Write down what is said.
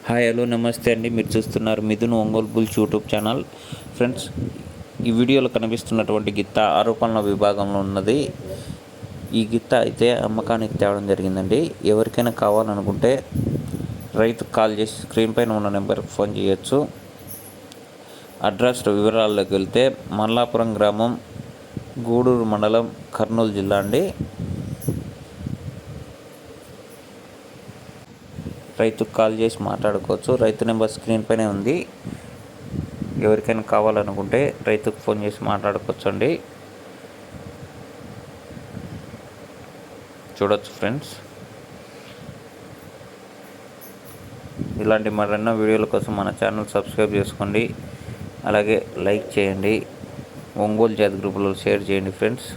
Hi hello నమస్తే అండి. మీరు చూస్తున్నారు Mithun Ongole bulls YouTube channel. Friends, ఈ వీడియోలో కనిపిస్తున్నటువంటి గిత్త ఆరోపణల విభాగంలో ఉన్నది. ఈ గిత్త అయితే అమ్మకానికి తేవడం జరిగిందండి. ఎవరికైనా కావాలనుకుంటే రైతుకు కాల్ చేసి స్క్రీన్ పైన ఉన్న నెంబర్కి ఫోన్ చేయొచ్చు. అడ్రస్ వివరాల్లోకి వెళ్తే మల్లాపురం గ్రామం, గూడూరు మండలం, కర్నూలు జిల్లా అండి. రైతుకు కాల్ చేసి మాట్లాడుకోవచ్చు. రైతు నెంబర్ స్క్రీన్ పైనే ఉంది. ఎవరికైనా కావాలనుకుంటే రైతుకు ఫోన్ చేసి మాట్లాడుకోవచ్చు అండి. చూడొచ్చు ఫ్రెండ్స్. ఇలాంటి మరెన్నో వీడియోల కోసం మన ఛానల్ సబ్స్క్రైబ్ చేసుకోండి. అలాగే లైక్ చేయండి. ఒంగోలు జాతి గ్రూపులో షేర్ చేయండి ఫ్రెండ్స్.